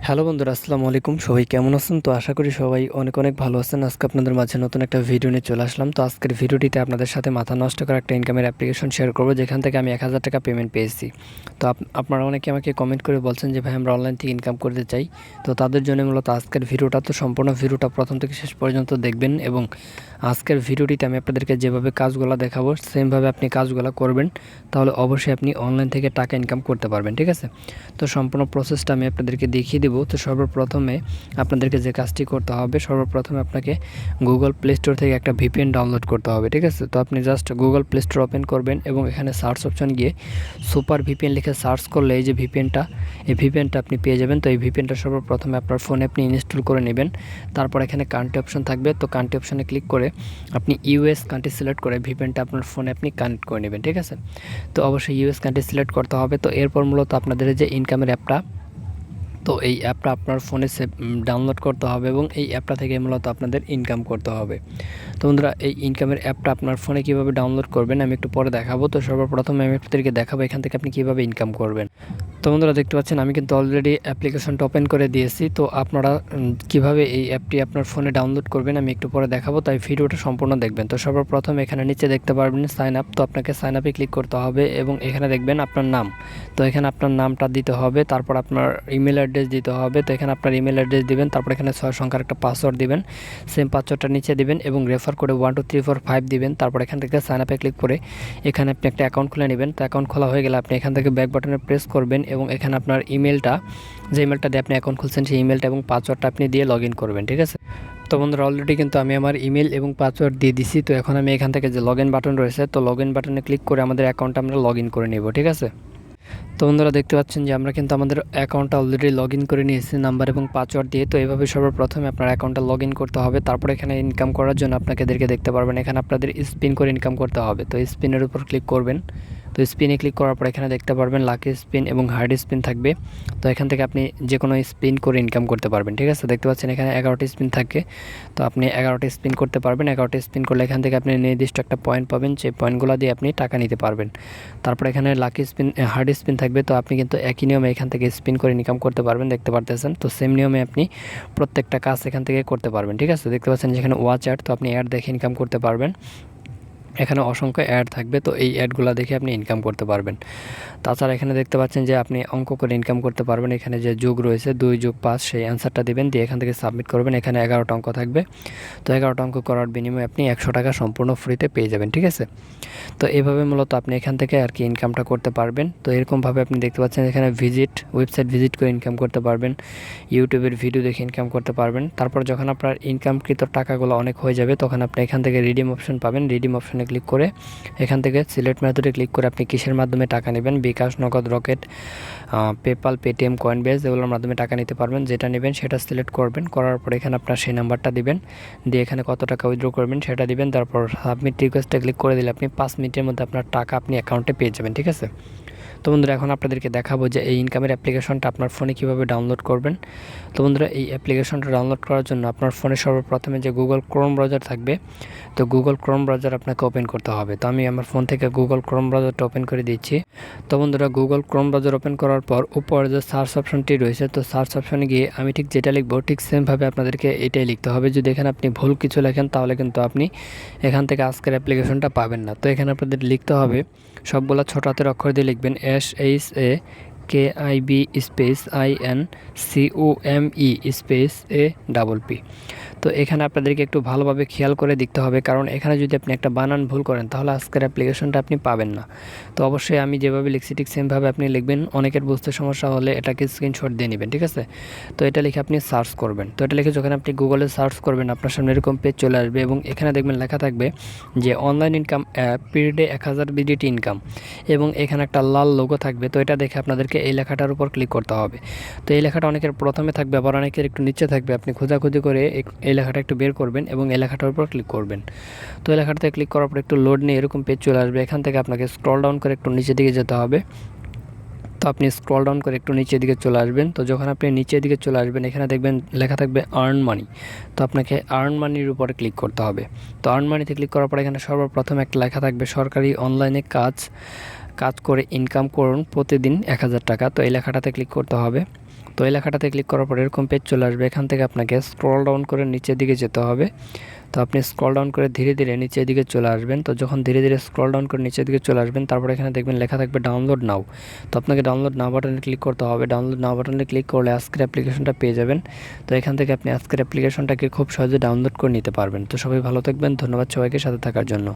Hello বন্ধুরা, আসসালামু আলাইকুম। সবাই কেমন আছেন? তো আশা করি সবাই অনেক অনেক ভালো আছেন। আজকে আপনাদের মাঝে নতুন একটা ভিডিও নিয়ে চলে আসলাম। তো আজকের ভিডিওটিতে আপনাদের সাথে মাথা নষ্ট করা একটা ইনকামের অ্যাপ্লিকেশন শেয়ার করব, যেখান থেকে আমি 1000 টাকা পেমেন্ট পেয়েছি। তো আপনারা অনেকে আমাকে কমেন্ট করে বলছেন যে ভাই আমরা অনলাইন থেকে ইনকাম করতে চাই। তো তাদের জন্য মূলত আজকের ভিডিওটা। তো সম্পূর্ণ ভিডিওটা প্রথম থেকে শেষ পর্যন্ত দেখবেন এবং আজকের ভিডিওটিতে আমি আপনাদেরকে যেভাবে কাজগুলো দেখাবো সেমভাবে আপনি কাজগুলো করবেন, তাহলে অবশ্যই আপনি অনলাইন থেকে টাকা ইনকাম করতে পারবেন। ঠিক আছে? তো সম্পূর্ণ প্রসেসটা আমি আপনাদেরকে দেখিয়ে দেবো। তো সর্বপ্রথমে আপনাদেরকে যে কাজটি করতে হবে, সর্বপ্রথমে আপনাকে গুগল প্লে স্টোর থেকে একটা ভিপিএন ডাউনলোড করতে হবে। ঠিক আছে? তো আপনি just Google play store open করবেন এবং এখানে সার্চ অপশন গিয়ে সুপার ভিপিএন লিখে সার্চ করলে এই যে ভিপিএনটা, এই ভিপিএনটা আপনি পেয়ে যাবেন। তো এই ভিপিএনটা সর্বপ্রথমে আপনার ফোনে আপনি ইনস্টল করে নেবেন। তারপর এখানে কান্ট্রি অপশন থাকবে, তো কান্ট্রি অপশনে ক্লিক করে আপনি ইউএস কান্ট্রি সিলেক্ট করে ভিপিএনটা আপনার ফোনে আপনি কানেক্ট করে নেবেন। ঠিক আছে? তো অবশ্যই ইউএস কান্ট্রি সিলেক্ট করতে হবে। তো এরপর মূলত আপনাদের যে ইনকামের অ্যাপটা, তো এই অ্যাপটা আপনার ফোনে ডাউনলোড করতে হবে এবং এই অ্যাপটা থেকে মূলত আপনাদের ইনকাম করতে হবে। তো বন্ধুরা, এই ইনকামের অ্যাপটা আপনার ফোনে কীভাবে ডাউনলোড করবেন আমি একটু পরে দেখাবো। তো সর্বপ্রথমে আমি আপনাদেরকে দেখাবো এখান থেকে আপনি কীভাবে ইনকাম করবেন। তো বন্ধুরা, দেখতে পাচ্ছেন আমি কিন্তু অলরেডি অ্যাপ্লিকেশনটা ওপেন করে দিয়েছি। তো আপনারা কিভাবে এই অ্যাপটি আপনার ফোনে ডাউনলোড করবেন আমি একটু পরে দেখাবো, তাই ভিডিওটা সম্পূর্ণ দেখবেন। তো সর্বপ্রথম এখানে নিচে দেখতে পারবেন সাইন আপ, তো আপনাকে সাইন আপে ক্লিক করতে হবে এবং এখানে দেখবেন আপনার নাম। তো এখানে আপনার নামটা দিতে হবে, তারপর আপনার ইমেল অ্যাড্রেস দিতে হবে। তো এখানে আপনার ইমেল অ্যাড্রেস দিবেন, তারপর এখানে 6 সংখ্যার একটা পাসওয়ার্ড দিবেন, সেম পাসওয়ার্ডটা নিচে দিবেন এবং রেফার করে 1 2 3 4 5 দিবেন। তারপর এখান থেকে সাইন আপে ক্লিক করে এখানে আপনি একটা অ্যাকাউন্ট খুলে নেবেন। তো অ্যাকাউন্ট খোলা হয়ে গেলে আপনি এখান থেকে ব্যাক বাটনে প্রেস করবেন এবং এখানে আপনার ইমেলটা, যে ইমেলটা দিয়ে আপনি অ্যাকাউন্ট খুলছেন সেই ইমেলটা এবং পাসওয়ার্ডটা আপনি দিয়ে লগ ইন করবেন। ঠিক আছে? তো বন্ধুরা, অলরেডি কিন্তু আমি আমার ইমেল এবং পাসওয়ার্ড দিয়ে দিছি। তো এখন আমি এখান থেকে যে লগ ইন বাটন রয়েছে, তো লগ ইন বাটনে ক্লিক করে আমাদের অ্যাকাউন্টটা আমরা লগ ইন করে নেব। ঠিক আছে? তো বন্ধুরা, দেখতে পাচ্ছেন যে আমরা কিন্তু আমাদের অ্যাকাউন্টটা অলরেডি লগ ইন করে নিয়েছি নাম্বার এবং পাসওয়ার্ড দিয়ে। তো এইভাবে সর্বপ্রথমে আপনার অ্যাকাউন্টটা লগ ইন করতে হবে। তারপর এখানে ইনকাম করার জন্য আপনাদেরকে দেখতে পারবেন এখানে আপনাদের স্পিন করে ইনকাম করতে হবে। তো স্পিনের উপর ক্লিক করবেন। তো স্পিনে ক্লিক করার পর এখানে দেখতে পারবেন লাকি স্পিন এবং হার্ড স্পিন থাকবে। তো এখান থেকে আপনি যে কোনো স্পিন করে ইনকাম করতে পারবেন। ঠিক আছে? দেখতে পাচ্ছেন এখানে 11টি স্পিন থাকে। তো আপনি 11টি স্পিন করতে পারবেন। 11টি স্পিন করলে এখান থেকে আপনি নির্দিষ্ট একটা পয়েন্ট পাবেন, সেই পয়েন্টগুলো দিয়ে আপনি টাকা নিতে পারবেন। তারপর এখানে লাকি স্পিন, হার্ড স্পিন থাকবে। তো আপনি কিন্তু একই নিয়মে এখান থেকে স্পিন করে ইনকাম করতে পারবেন, দেখতে পারতেছেন। তো সেম নিয়মে আপনি প্রত্যেকটা কাজ এখান থেকে করতে পারবেন। ঠিক আছে? দেখতে পাচ্ছেন যেখানে ওয়াচ অ্যাড, তো আপনি অ্যাড দেখে ইনকাম করতে পারবেন। এখানে অসংখ্য অ্যাড থাকবে, তো এই অ্যাডগুলো দেখে আপনি ইনকাম করতে পারবেন। তাছাড়া এখানে দেখতে পাচ্ছেন যে আপনি অঙ্ক করে ইনকাম করতে পারবেন। এখানে যে যোগ রয়েছে 2 যোগ 5, সেই অ্যান্সারটা দেবেন, দিয়ে এখান থেকে সাবমিট করবেন। এখানে 11টা অঙ্ক থাকবে। তো 11টা অঙ্ক করার বিনিময়ে আপনি 100 টাকা সম্পূর্ণ ফ্রিতে পেয়ে যাবেন। ঠিক আছে? তো এভাবে মূলত আপনি এখান থেকে আর কি ইনকামটা করতে পারবেন। তো এরকমভাবে আপনি দেখতে পাচ্ছেন এখানে ওয়েবসাইট ভিজিট করে ইনকাম করতে পারবেন, ইউটিউবের ভিডিও দেখে ইনকাম করতে পারবেন। তারপর যখন আপনার ইনকামকৃত টাকাগুলো অনেক হয়ে যাবে, তখন আপনি এখান থেকে রিডিম অপশন পাবেন। রিডিম অপশনে ক্লিক করে এখান থেকে সিলেক্ট মেথডে ক্লিক করে আপনি কিসের মাধ্যমে টাকা নেবেন, বিকাশ, নগদ, রকেট, পেপাল, পেটিএম, কয়েনবেস, এগুলোর মাধ্যমে টাকা নিতে পারবেন। যেটা নেবেন সেটা সিলেক্ট করবেন, করার পর এখানে আপনার সেই নাম্বারটা দিবেন, দিয়ে এখানে কত টাকা উইথড্র করবেন সেটা দিবেন। তারপর সাবমিট রিকোয়েস্টে ক্লিক করে দিলে আপনি 5 মিনিটের মধ্যে আপনার টাকা আপনি অ্যাকাউন্টে পেয়ে যাবেন। ঠিক আছে? তো বন্ধুরা, এখন আপনাদেরকে দেখাবো যে এই ইনকামের অ্যাপ্লিকেশনটা আপনার ফোনে কীভাবে ডাউনলোড করবেন। তো বন্ধুরা, এই অ্যাপ্লিকেশনটা ডাউনলোড করার জন্য আপনার ফোনে সর্বপ্রথমে যে গুগল ক্রোম ব্রাউজার থাকবে, তো গুগল ক্রোম ব্রাউজার আপনাকে ওপেন করতে হবে। তো আমি আমার ফোন থেকে গুগল ক্রোম ব্রাউজারটা ওপেন করে দিচ্ছি। তো বন্ধুরা, গুগল ক্রোম ব্রাউজার ওপেন করার পর উপরে যে সার্চ অপশনটি রয়েছে, তো সার্চ অপশনে গিয়ে আমি ঠিক যেটা লিখবো ঠিক সেমভাবে আপনাদেরকে এটাই লিখতে হবে। যদি এখানে আপনি ভুল কিছু লেখেন তাহলে কিন্তু আপনি এখান থেকে আজকের অ্যাপ্লিকেশনটা পাবেন না। তো এখানে আপনাদের লিখতে হবে, সবগুলো ছোট হাতের অক্ষর দিয়ে লিখবেন SHAKIB space INCOME space APP। তো এখানে আপনাদেরকে একটু ভালোভাবে খেয়াল করে দেখতে হবে, কারণ এখানে যদি আপনি একটা বানান ভুল করেন তাহলে আজকের অ্যাপ্লিকেশনটা আপনি পাবেন না। তো অবশ্যই আমি যেভাবে লিখছি ঠিক সেমভাবে আপনি লিখবেন। অনেকের বুঝতে সমস্যা হলে এটাকে স্ক্রিনশট দিয়ে নেবেন। ঠিক আছে? তো এটা লিখে আপনি সার্চ করবেন। তো এটা লিখে যখন আপনি গুগলে সার্চ করবেন আপনার সামনে এরকম পেজ চলে আসবে এবং এখানে দেখবেন লেখা থাকবে যে online income app per day 1000 BDT income, এবং এখানে একটা লাল লোগো থাকবে। তো এটা দেখে আপনাদেরকে এই লেখাটার উপর ক্লিক করতে হবে। তো এই লেখাটা অনেকের প্রথমে থাকবে, আবার অনেকের একটু নিচে থাকবে। আপনি খোঁজাখুঁজি করে এই লেখাটা একটু বের করবেন এবং এই লেখাটার উপর ক্লিক করবেন। তো এই লেখাটাতে ক্লিক করার পর একটু লোড নিয়ে এরকম পেজ চলে আসবে। এখান থেকে আপনাকে স্ক্রল ডাউন করে একটু নিচের দিকে যেতে হবে। তো আপনি স্ক্রল ডাউন করে একটু নিচের দিকে চলে আসবেন। তো যখন আপনি নিচের দিকে চলে আসবেন এখানে দেখবেন লেখা থাকবে আর্ন মানি। তো আপনাকে আর্ন মানির উপরে ক্লিক করতে হবে। তো আর্ন মানিতে ক্লিক করার পর এখানে সর্বপ্রথম একটা লেখা থাকবে সরকারি অনলাইনে কাজ করে ইনকাম করুন প্রতিদিন 1000 টাকা। তো এই লেখাটাতে ক্লিক করতে হবে। তো এই লেখাটাতে ক্লিক করার পর এরকম পেজ চলে আসবে। এখান থেকে আপনাকে স্ক্রল ডাউন করে নিচের দিকে যেতে হবে। তো আপনি স্ক্রল ডাউন করে ধীরে ধীরে নিচের দিকে চলে আসবেন। তো যখন ধীরে ধীরে স্ক্রল ডাউন করে নিচের দিকে চলে আসবেন, তারপর এখানে দেখবেন লেখা থাকবে ডাউনলোড নাও। তো আপনাকে ডাউনলোড নাও বাটনে ক্লিক করতে হবে। ডাউনলোড নাও বাটনে ক্লিক করলে আজকের অ্যাপ্লিকেশনটা পেয়ে যাবেন। তো এখান থেকে আপনি আজকের অ্যাপ্লিকেশনটাকে খুব সহজে ডাউনলোড করে নিতে পারবেন। তো সবাই ভালো থাকবেন। ধন্যবাদ সবাইকে সাথে থাকার জন্য।